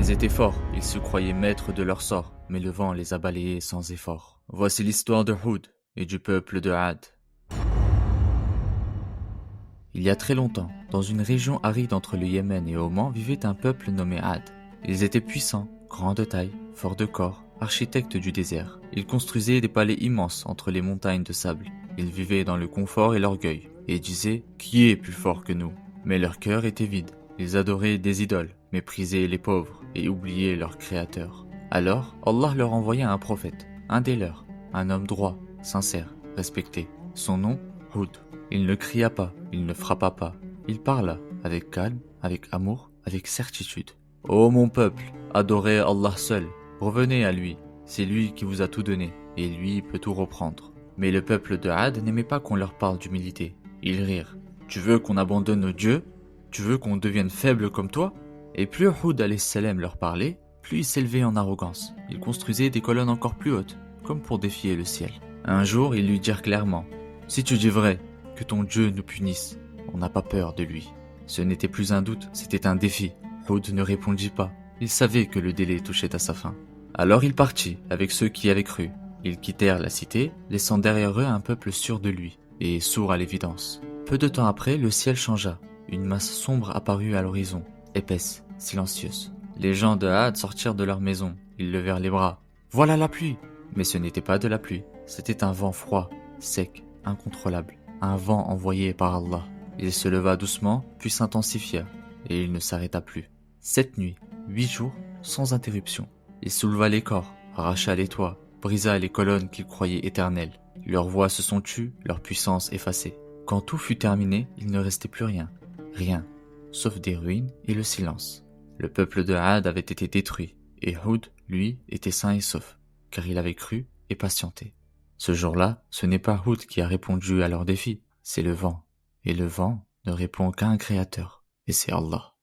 Ils étaient forts, ils se croyaient maîtres de leur sort, mais le vent les a balayés sans effort. Voici l'histoire de Houd et du peuple de Had. Il y a très longtemps, dans une région aride entre le Yémen et Oman, vivait un peuple nommé Had. Ils étaient puissants, grands de taille, forts de corps, architectes du désert. Ils construisaient des palais immenses entre les montagnes de sable. Ils vivaient dans le confort et l'orgueil, et disaient « Qui est plus fort que nous ?» Mais leur cœur était vide. Ils adoraient des idoles, méprisaient les pauvres et oubliaient leur créateur. Alors, Allah leur envoya un prophète, un des leurs, un homme droit, sincère, respecté. Son nom, Houd. Il ne cria pas, il ne frappa pas. Il parla, avec calme, avec amour, avec certitude. Ô mon peuple, adorez Allah seul, revenez à lui. C'est lui qui vous a tout donné, et lui peut tout reprendre. Mais le peuple de Had n'aimait pas qu'on leur parle d'humilité. Ils rirent. Tu veux qu'on abandonne nos dieux? Tu veux qu'on devienne faible comme toi? Et plus Houd alayhi salam leur parlait, plus ils s'élevaient en arrogance. Ils construisaient des colonnes encore plus hautes, comme pour défier le ciel. Un jour, ils lui dirent clairement, « Si tu dis vrai, que ton Dieu nous punisse, on n'a pas peur de lui. » Ce n'était plus un doute, c'était un défi. Houd ne répondit pas. Il savait que le délai touchait à sa fin. Alors il partit avec ceux qui avaient cru. Ils quittèrent la cité, laissant derrière eux un peuple sûr de lui et sourd à l'évidence. Peu de temps après, le ciel changea. Une masse sombre apparut à l'horizon, épaisse, silencieuse. Les gens de Had sortirent de leur maison. Ils levèrent les bras. « Voilà la pluie !» Mais ce n'était pas de la pluie. C'était un vent froid, sec, incontrôlable. Un vent envoyé par Allah. Il se leva doucement, puis s'intensifia, et il ne s'arrêta plus. 7 nuits, 8 jours, sans interruption. Il souleva les corps, arracha les toits, brisa les colonnes qu'il croyait éternelles. Leurs voix se sont tues, leur puissance effacée. Quand tout fut terminé, il ne restait plus rien. Rien, sauf des ruines et le silence. Le peuple de Had avait été détruit, et Houd, lui, était sain et sauf, car il avait cru et patienté. Ce jour-là, ce n'est pas Houd qui a répondu à leur défi, c'est le vent. Et le vent ne répond qu'à un créateur, et c'est Allah.